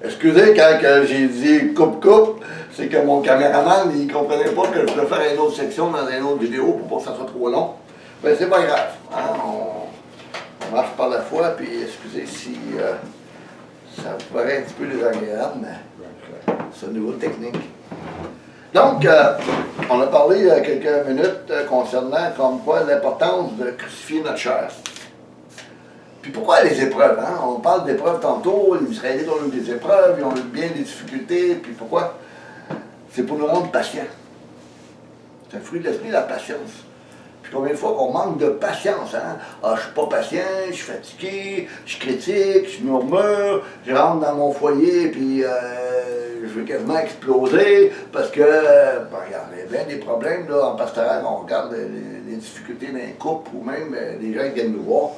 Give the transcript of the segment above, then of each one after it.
Excusez, quand j'ai dit coupe, c'est que mon caméraman, il ne comprenait pas que je voulais faire une autre section dans une autre vidéo pour pas que ça soit trop long. Mais c'est pas grave. Hein? On marche par la foi, puis excusez si ça vous paraît un petit peu désagréable, mais c'est une nouvelle technique. Donc, on a parlé il y a quelques minutes concernant comme quoi l'importance de crucifier notre chair. Puis pourquoi les épreuves? Hein? On parle d'épreuves tantôt, les Israélites ont eu des épreuves, ils ont eu bien des difficultés, puis pourquoi? C'est pour nous rendre patients. C'est un fruit de l'esprit, la patience. Puis combien de fois qu'on manque de patience, hein? Ah, je suis pas patient, je suis fatigué, je critique, je murmure, je rentre dans mon foyer, puis je veux quasiment exploser, parce que, regarde, il y a bien des problèmes, là, en pastoral, on regarde les difficultés d'un couple, ou même les gens qui viennent nous voir.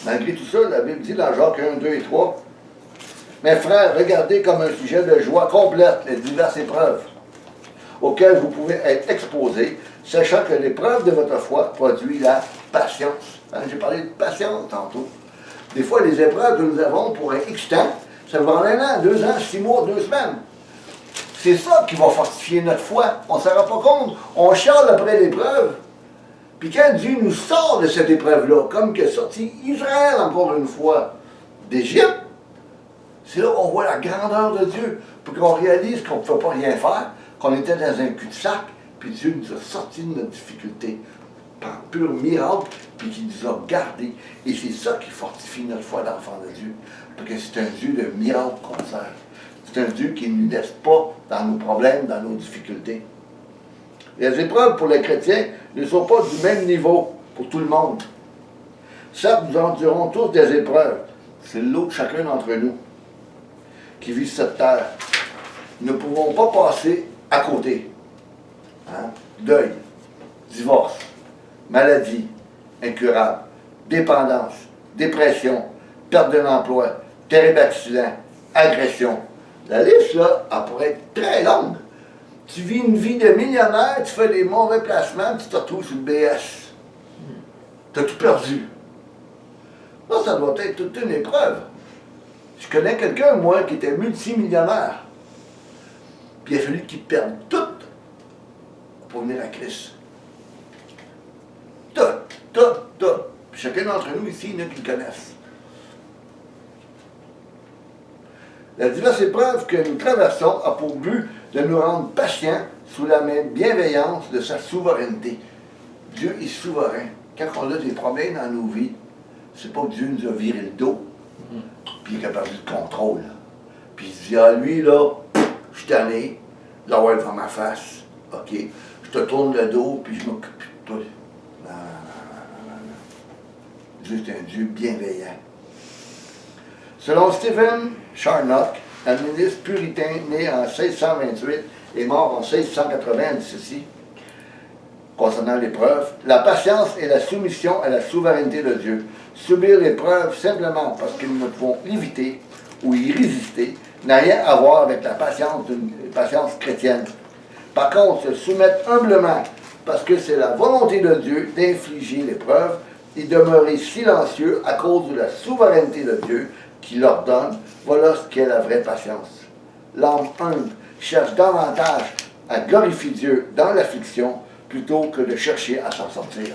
Malgré tout ça, la Bible dit dans Jacques 1, 2 et 3, « Mes frères, regardez comme un sujet de joie complète les diverses épreuves auxquelles vous pouvez être exposés, sachant que l'épreuve de votre foi produit la patience. » Hein, j'ai parlé de patience tantôt. Des fois, les épreuves que nous avons pour un X temps, ça va en 1 an, 2 ans, 6 mois, 2 semaines. C'est ça qui va fortifier notre foi. On ne s'en rend pas compte. On chiale après l'épreuve. Puis quand Dieu nous sort de cette épreuve-là, comme qu'il a sorti Israël encore une fois d'Égypte, c'est là qu'on voit la grandeur de Dieu, pour qu'on réalise qu'on ne pouvait pas rien faire, qu'on était dans un cul-de-sac, puis Dieu nous a sortis de notre difficulté par pur miracle, puis qu'il nous a gardés. Et c'est ça qui fortifie notre foi d'enfant de Dieu, parce que c'est un Dieu de miracle qu'on sert. C'est un Dieu qui ne nous laisse pas dans nos problèmes, dans nos difficultés. Les épreuves pour les chrétiens ne sont pas du même niveau pour tout le monde. Certes, nous endurons tous des épreuves. C'est le lot de chacun d'entre nous qui vit cette terre. Nous ne pouvons pas passer à côté. Hein? Deuil, divorce, maladie, incurable, dépendance, dépression, perte de l'emploi, terrible accident, agression. La liste, là, elle pourrait être très longue. Tu vis une vie de millionnaire, tu fais des mauvais placements, tu te retrouves sur le BS. Tu as tout perdu. Ça doit être toute une épreuve. Je connais quelqu'un, moi, qui était multimillionnaire. Puis il a fallu qu'il perde tout pour venir à Christ. Tout. Puis chacun d'entre nous ici, il y en a qui le connaissent. La diverse épreuve que nous traversons a pour but de nous rendre patients sous la bienveillance de sa souveraineté. Dieu est souverain. Quand on a des problèmes dans nos vies, c'est pas que Dieu nous a viré le dos, puis il a perdu le contrôle. Puis il se dit, ah lui là, je suis tanné d'avoir devant ma face, ok, je te tourne le dos, puis je m'occupe de toi. Non. Dieu est un Dieu bienveillant. Selon Stephen Charnock, un ministre puritain né en 1628 et mort en 1680, dit ceci, concernant l'épreuve, la patience et la soumission à la souveraineté de Dieu. Subir l'épreuve simplement parce que nous ne pouvons l'éviter ou y résister n'a rien à voir avec la patience d'une patience chrétienne. Par contre, se soumettre humblement parce que c'est la volonté de Dieu d'infliger l'épreuve et demeurer silencieux à cause de la souveraineté de Dieu qui l'ordonne, voilà ce qu'est la vraie patience. L'âme humble cherche davantage à glorifier Dieu dans l'affliction plutôt que de chercher à s'en sortir.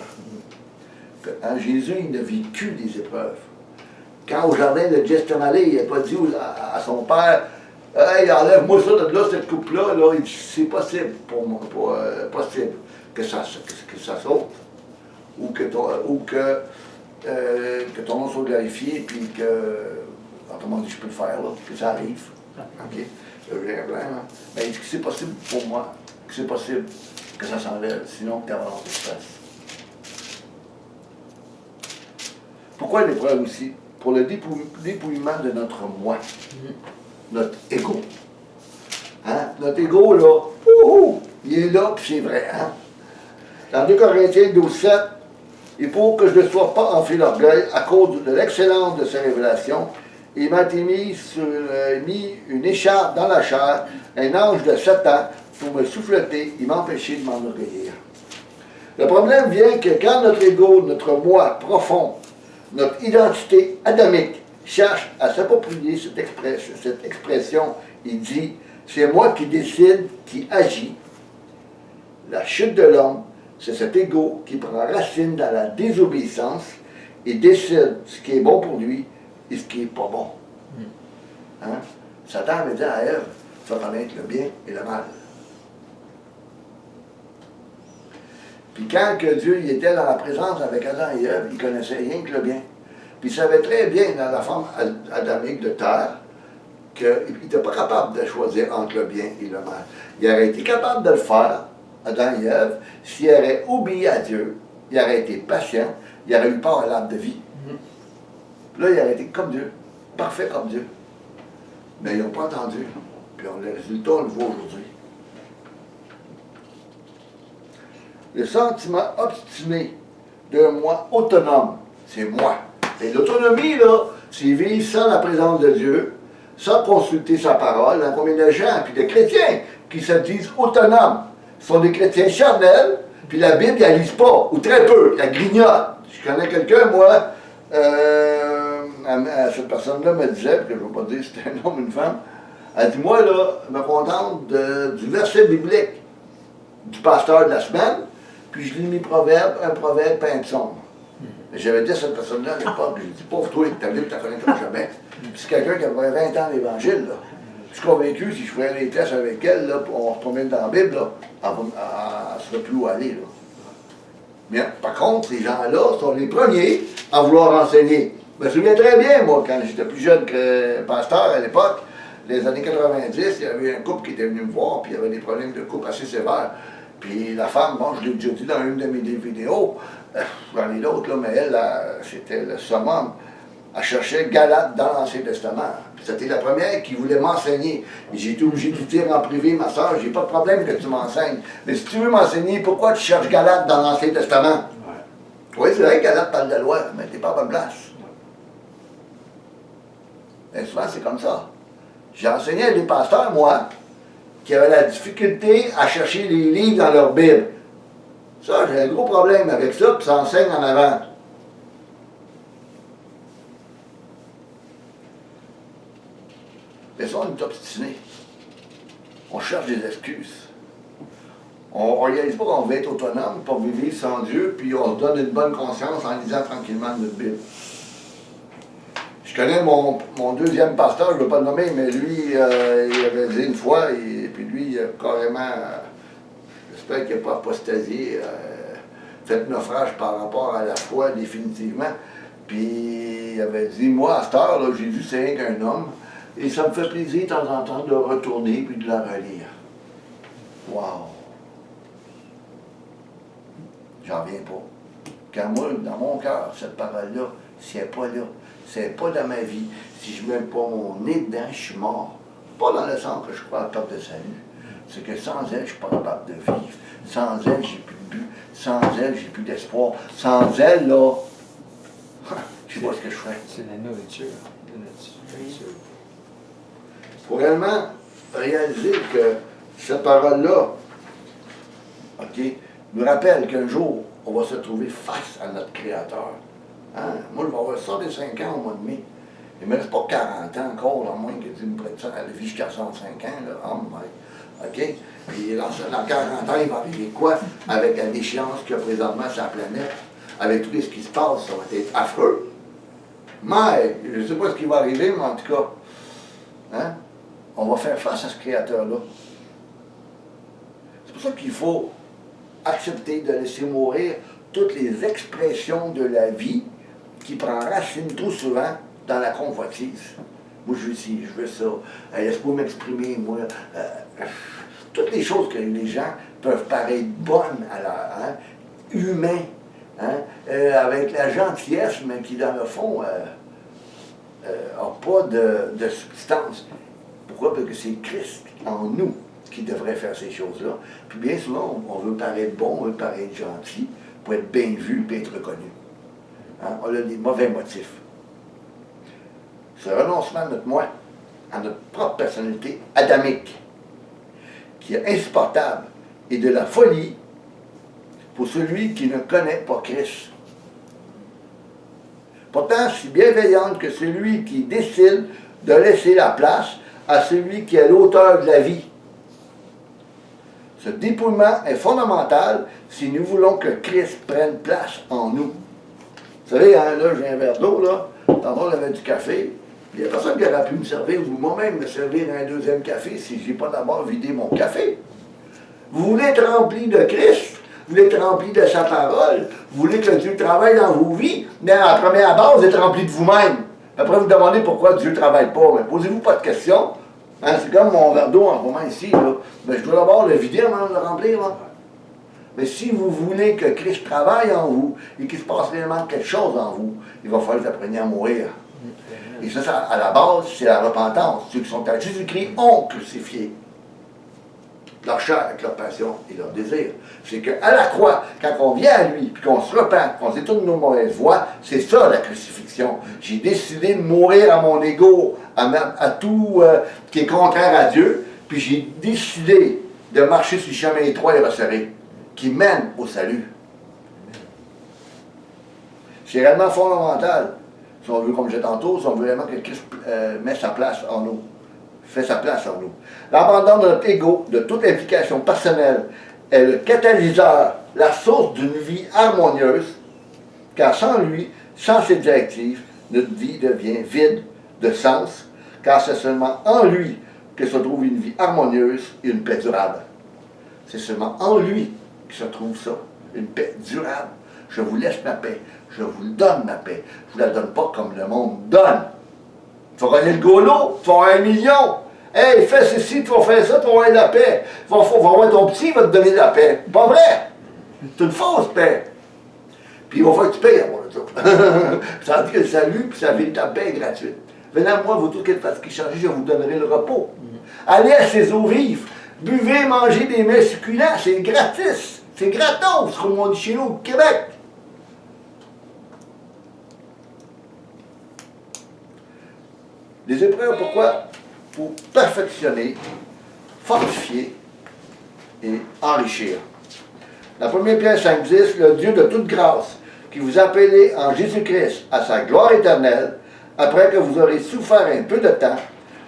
Hein, Jésus, il a vécu des épreuves. Quand au jardin de Gethsemane, il n'a pas dit à son père, « Hey, enlève-moi ça de là, cette coupe-là, là. » Il dit, « C'est possible pour moi, possible que ça saute, ou que ton nom soit glorifié, puis que, autrement dit, je peux le faire, là, que ça arrive. » OK? Mais il dit que c'est possible pour moi, que c'est possible que ça s'enlève, sinon que ta volonté se fasse. Pourquoi l'épreuve aussi? Pour le dépouillement de notre moi, notre ego. Hein? Notre ego, là, il est là, puis c'est vrai. Hein? Dans 2 Corinthiens 12, 7, et pour que je ne sois pas enflé d'orgueil à cause de l'excellence de ses révélations, il m'a mis une écharpe dans la chair, un ange de Satan, pour me souffleter et m'empêcher de m'enorgueillir. Le problème vient que quand notre ego, notre moi profond, notre identité adamique cherche à s'approprier cette expression. Il dit, c'est moi qui décide, qui agit. La chute de l'homme, c'est cet ego qui prend racine dans la désobéissance et décide ce qui est bon pour lui et ce qui n'est pas bon. Hein? Satan avait dit à Ève, tu vas connaître le bien et le mal. Puis quand que Dieu il était dans la présence avec Adam et Ève, il ne connaissait rien que le bien. Puis il savait très bien dans la forme adamique de terre qu'il n'était pas capable de choisir entre le bien et le mal. Il aurait été capable de le faire, Adam et Ève, s'il aurait obéi à Dieu, il aurait été patient, il aurait eu part à l'arbre de vie. Là, il aurait été comme Dieu, parfait comme Dieu. Mais ils n'ont pas entendu. Puis le résultat, on le voit aujourd'hui. Le sentiment obstiné d'un moi autonome, c'est moi. Et l'autonomie, là, c'est vivre sans la présence de Dieu, sans consulter sa parole. Dans combien de gens, puis de chrétiens qui se disent autonomes, sont des chrétiens charnels, puis la Bible, ils la lisent pas, ou très peu, ils la grignotent. Je connais quelqu'un, moi, cette personne-là me disait, que je ne vais pas dire si c'était un homme ou une femme, elle dit, moi, là, je me contente du verset biblique du pasteur de la semaine, puis je lis mes proverbes, un proverbe, puis un psaume. J'avais dit à cette personne-là à l'époque, j'ai dit, pauvre toi, ta Bible, tu ne la connaîtras jamais. Puis c'est quelqu'un qui avait 20 ans d'Évangile, là. Je suis convaincu, si je ferais les tests avec elle, là, on se promène dans la Bible, là, elle ne serait plus où aller, là. Mais par contre, ces gens-là sont les premiers à vouloir enseigner. Je me souviens très bien, moi, quand j'étais plus jeune que pasteur à l'époque, les années 90, il y avait un couple qui était venu me voir, puis il y avait des problèmes de couple assez sévères. Puis la femme, bon, je l'ai déjà dit dans une de mes vidéos, j'en ai d'autres, là, mais elle, c'était le summum. Elle cherchait Galate dans l'Ancien Testament. C'était la première qui voulait m'enseigner. Et j'ai été obligé de dire en privé, ma soeur, j'ai pas de problème que tu m'enseignes. Mais si tu veux m'enseigner, pourquoi tu cherches Galate dans l'Ancien Testament? Oui, c'est vrai que Galate parle de la loi, mais t'es pas à bonne place. Et souvent, c'est comme ça. J'ai enseigné à des pasteurs, moi, qui avaient la difficulté à chercher les livres dans leur Bible. Ça, j'ai un gros problème avec ça, puis ça enseigne en avant. Mais ça, on est obstiné. On cherche des excuses. On ne réalise pas qu'on veut être autonome pour vivre sans Dieu, puis on se donne une bonne conscience en lisant tranquillement notre Bible. Je connais mon deuxième pasteur, je ne veux pas le nommer, mais lui, il avait dit une fois, et puis lui, il a carrément, j'espère qu'il n'a pas apostasié, fait naufrage par rapport à la foi définitivement. Puis il avait dit, moi, à cette heure, là, Jésus, c'est rien qu'un homme, et ça me fait plaisir de temps en temps de retourner puis de la relire. Wow! J'en reviens pas. Quand moi, dans mon cœur, cette parole-là, si elle n'est pas là, si elle n'est pas dans ma vie, si je ne mets pas mon nez dedans, je suis mort. Pas dans le sens que je crois à la perte de salut. C'est que sans elle, je ne suis pas capable de vivre. Sans elle, j'ai plus de but. Sans elle, j'ai plus d'espoir. Sans elle, là, je sais pas ce que je ferais. C'est la nourriture. La nourriture. Pour réellement réaliser que cette parole-là, OK, nous rappelle qu'un jour, on va se trouver face à notre Créateur. Hein? Moi, je vais avoir 105 ans au mois de mai. Il ne me reste pas 40 ans encore, à moins que Dieu me prête ça à la vie jusqu'à 105 ans. Là. Oh my. OK? Puis dans 40 ans, il va arriver quoi? Avec la déchéance qu'il y a présentement sur la planète, avec tout ce qui se passe, ça va être affreux. Mais, je ne sais pas ce qui va arriver, mais en tout cas, hein? On va faire face à ce Créateur-là. C'est pour ça qu'il faut accepter de laisser mourir toutes les expressions de la vie qui prend racine trop souvent dans la convoitise. Moi, je veux ci, je veux ça. Laisse-moi m'exprimer, moi. Toutes les choses que les gens peuvent paraître bonnes à la, hein, humains, hein, avec la gentillesse, mais qui, dans le fond, n'a pas de substance. Pourquoi? Parce que c'est Christ en nous qui devrait faire ces choses-là. Puis bien souvent, on veut paraître bon, on veut paraître gentil, pour être bien vu et être reconnu. Hein? On a des mauvais motifs. Ce renoncement de notre moi, à notre propre personnalité adamique, qui est insupportable, et de la folie pour celui qui ne connaît pas Christ. pourtant si bienveillante que celui qui décide de laisser la place à celui qui est l'auteur de la vie. Ce dépouillement est fondamental si nous voulons que Christ prenne place en nous. Vous savez, hein, là, j'ai un verre d'eau, là, tantôt, j'avais du café. Il n'y a personne qui aurait pu me servir, ou moi-même me servir un deuxième café si je n'ai pas d'abord vidé mon café. Vous voulez être rempli de Christ, vous voulez être rempli de sa parole, vous voulez que Dieu travaille dans vos vies, mais à la première base, vous êtes rempli de vous-même. Après, vous demandez pourquoi Dieu ne travaille pas. Mais posez-vous pas de questions. Hein, c'est comme mon verre d'eau en ce moment ici. Là. Mais je dois d'abord le vider avant de le remplir. Là. Mais si vous voulez que Christ travaille en vous et qu'il se passe réellement quelque chose en vous, il va falloir que vous appreniez à mourir. Et ça, à la base, c'est la repentance. Ceux qui sont à Jésus-Christ ont crucifié leur chair avec leur passion et leur désir. C'est qu'à la croix, quand on vient à lui, puis qu'on se repent, qu'on détourne nos mauvaises voies, c'est ça la crucifixion. J'ai décidé de mourir à mon ego, à tout qui est contraire à Dieu, puis j'ai décidé de marcher sur le chemin étroit et resserré, qui mène au salut. C'est réellement fondamental, si on veut, comme je disais tantôt, si on veut vraiment que Christ mette sa place en nous. Fait sa place en nous. L'abandon de notre ego, de toute implication personnelle, est le catalyseur, la source d'une vie harmonieuse, car sans lui, sans ses directives, notre vie devient vide de sens, car c'est seulement en lui que se trouve une vie harmonieuse et une paix durable. C'est seulement en lui que se trouve ça, une paix durable. Je vous laisse ma paix, je vous donne ma paix, je ne vous la donne pas comme le monde donne. Tu vas gagner le golo, tu vas avoir 1 million. Hey, fais ceci, tu vas faire ça, tu vas avoir la paix. Tu vas avoir ton petit, il va te donner la paix. Pas vrai. C'est une fausse paix. Puis il va falloir que tu payes à moi, ça dit que le salut, puis sa véritable paix est gratuite. Venez à moi, vous tous qui êtes fatigués, chargés, je vous donnerai le repos. Allez à ces eaux vives. Buvez, mangez des mets succulents, c'est gratis. C'est gratos, comme on dit chez nous au Québec. Les épreuves, pourquoi? Pour perfectionner, fortifier et enrichir. La première Pierre 5,10, le Dieu de toute grâce, qui vous a appelé en Jésus-Christ à sa gloire éternelle, après que vous aurez souffert un peu de temps,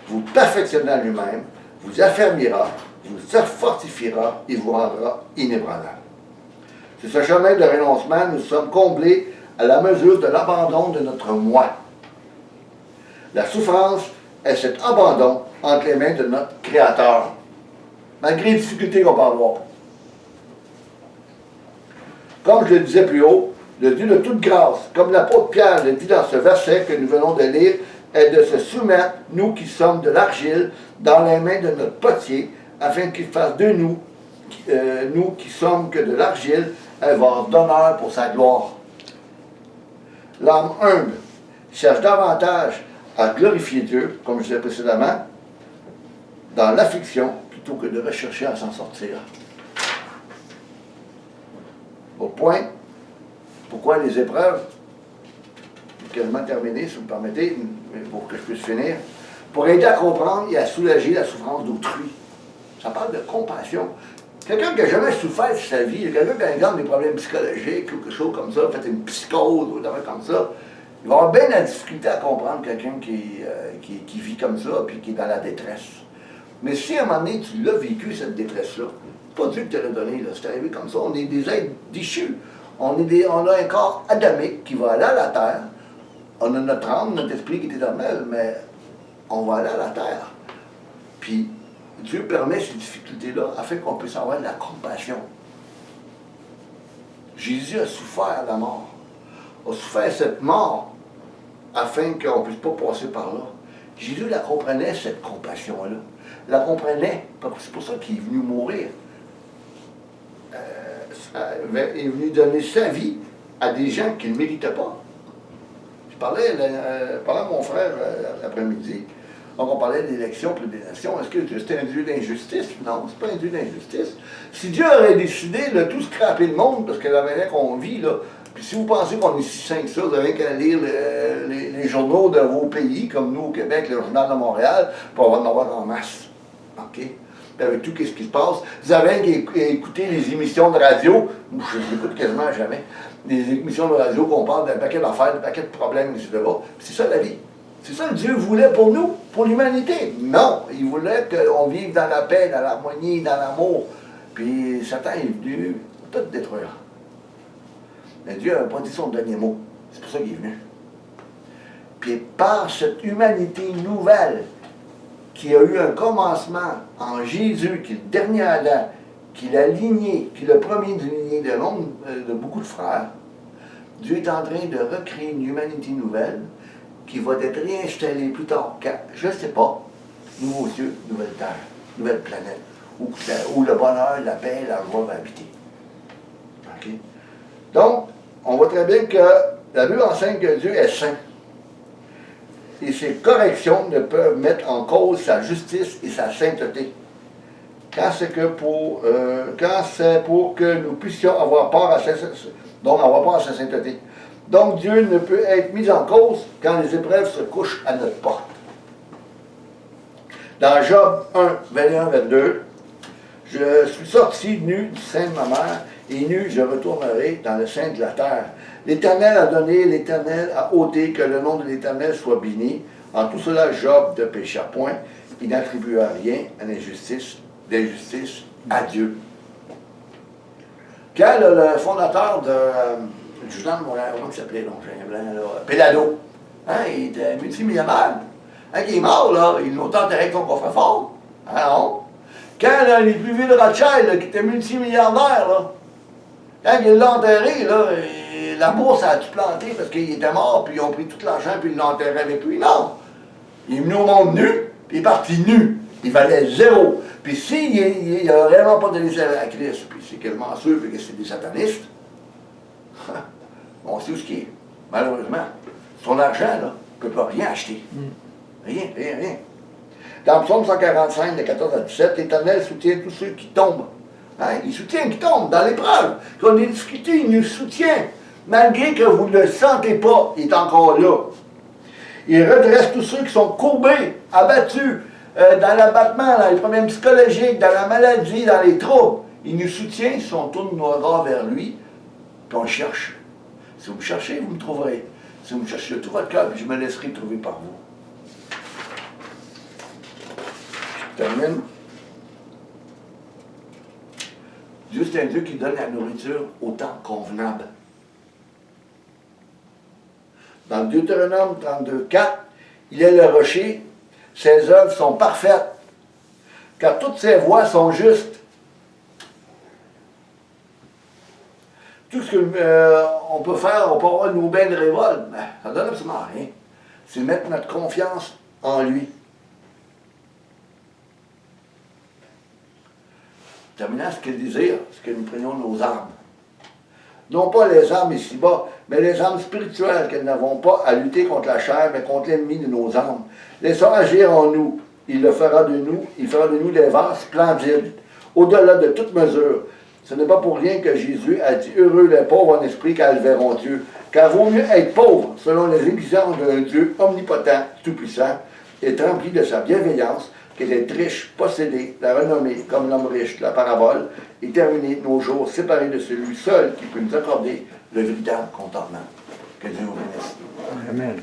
vous perfectionnera lui-même, vous affermira, vous fortifiera et vous rendra inébranlable. Sur ce chemin de renoncement, nous sommes comblés à la mesure de l'abandon de notre moi. La souffrance est cet abandon entre les mains de notre Créateur, malgré les difficultés qu'on peut avoir. Comme je le disais plus haut, le Dieu de toute grâce, comme l'apôtre Pierre le dit dans ce verset que nous venons de lire, est de se soumettre, nous qui sommes de l'argile, dans les mains de notre potier, afin qu'il fasse de nous, nous qui sommes que de l'argile, un vase d'honneur pour sa gloire. L'âme humble cherche davantage à glorifier Dieu, comme je disais précédemment, dans l'affliction, plutôt que de rechercher à s'en sortir. Au point, pourquoi les épreuves, quasiment terminé, si vous me permettez, pour que je puisse finir, pour aider à comprendre et à soulager la souffrance d'autrui. Ça parle de compassion. Quelqu'un qui n'a jamais souffert de sa vie, quelqu'un qui a des problèmes psychologiques ou quelque chose comme ça, fait une psychose ou des trucs comme ça, il va avoir bien la difficulté à comprendre quelqu'un qui vit comme ça et qui est dans la détresse. Mais si à un moment donné, tu l'as vécu, cette détresse-là, c'est pas Dieu qui te l'a donné, c'est arrivé comme ça, on est des êtres déchus. On a un corps adamique qui va aller à la terre. On a notre âme, notre esprit qui est éternel, mais on va aller à la terre. Puis Dieu permet ces difficultés-là afin qu'on puisse avoir de la compassion. Jésus a souffert la mort. A souffert cette mort afin qu'on ne puisse pas passer par là. Jésus la comprenait, cette compassion-là. La comprenait, c'est pour ça qu'il est venu mourir. Il est venu donner sa vie à des gens qui ne méritaient pas. Je parlais à mon frère l'après-midi. Donc on parlait d'élection, puis des nations. Est-ce que Dieu c'est un Dieu d'injustice? Non, c'est pas un Dieu d'injustice. Si Dieu aurait décidé de tout scraper le monde, parce que la manière qu'on vit, là, puis si vous pensez qu'on est si sain que ça, vous n'avez qu'à lire les journaux de vos pays, comme nous au Québec, le Journal de Montréal, pour en avoir en masse. OK? avec tout ce qui se passe. Vous avez écouté les émissions de radio, je les écoute quasiment jamais, des émissions de radio qu'on parle d'un paquet d'affaires, d'un paquet de problèmes, etc. C'est ça la vie. C'est ça que Dieu voulait pour nous, pour l'humanité. Non, il voulait qu'on vive dans la paix, dans l'harmonie, dans l'amour. Puis Satan est venu tout détruire. Mais Dieu n'a pas dit son dernier mot. C'est pour ça qu'il est venu. Puis par cette humanité nouvelle, qui a eu un commencement en Jésus, qui est le dernier Adam, qui l'a ligné, qui est le premier d'une lignée de beaucoup de frères, Dieu est en train de recréer une humanité nouvelle qui va être réinstallée plus tard, quand, je ne sais pas, nouveaux cieux, nouvelle terre, nouvelle planète, où le bonheur, la paix, la joie va habiter. Okay? Donc, on voit très bien que la Bible enseigne que Dieu est saint. Et ses corrections ne peuvent mettre en cause sa justice et sa sainteté. Quand c'est pour que nous puissions avoir part à sa sainteté. Donc Dieu ne peut être mis en cause quand les épreuves se couchent à notre porte. Dans Job 1, 21-22, je suis sorti nu du sein de ma mère, et nu je retournerai dans le sein de la terre. L'Éternel a donné, l'Éternel a ôté, que le nom de l'Éternel soit béni. En tout cela, Job ne pécha point, il n'attribua rien à l'injustice, d'injustice à Dieu. Quand le fondateur du Journal de Montréal, comment il s'appelait, donc, Pellado, hein, il était multimillionnaire, hein, il est mort, là, ils l'ont enterré avec son coffre-fort. Hein, non? Quand les plus vieux Rothschild, là, qui étaient multimilliardaires, là, quand ils l'ont enterré, là, la bourse a tout planté parce qu'il était mort, puis ils ont pris tout l'argent, puis ils l'ont enterré avec lui. Non! Il est venu au monde nu, puis il est parti nu. Il valait zéro. Puis s'il n'a vraiment pas donné ça à Christ, puis c'est quasiment sûr que c'est des satanistes, on sait où ce qui est. Malheureusement, son argent, là, ne peut pas rien acheter. Rien, rien, rien. Dans Psaume 145, de 14 à 17, l'Éternel soutient tous ceux qui tombent. Hein? Il soutient qui tombent dans l'épreuve. Quand on est difficulté, il nous soutient. Malgré que vous ne le sentez pas, il est encore là. Il redresse tous ceux qui sont courbés, abattus, dans l'abattement, dans les problèmes psychologiques, dans la maladie, dans les troubles. Il nous soutient si on tourne nos regards vers lui, puis on le cherche. Si vous me cherchez, vous me trouverez. Si vous me cherchez de tout votre cœur, je me laisserai trouver par vous. Je termine. Dieu, c'est un Dieu qui donne la nourriture au temps convenable. Dans Deutéronome 32, 4, il est le rocher, ses œuvres sont parfaites, car toutes ses voies sont justes. Tout ce qu'on peut faire, on peut avoir nos bains de révolte, mais ça ne donne absolument rien. C'est mettre notre confiance en lui. Terminant, ce qu'il désire, c'est que nous prenions nos armes. Non pas les armes ici-bas, mais les armes spirituelles que nous n'avons pas à lutter contre la chair, mais contre l'ennemi de nos âmes. Laissons agir en nous. Il fera de nous des vases splendides, au-delà de toute mesure. Ce n'est pas pour rien que Jésus a dit « Heureux les pauvres en esprit, car ils verront Dieu ». Car vaut mieux être pauvre, selon les exigences d'un Dieu omnipotent, tout-puissant, et rempli de sa bienveillance, que d'être riche, possédé, la renommée, comme l'homme riche, la parabole, et terminer nos jours séparés de celui seul qui peut nous accorder le véritable contentement. Que Dieu vous bénisse. Amen.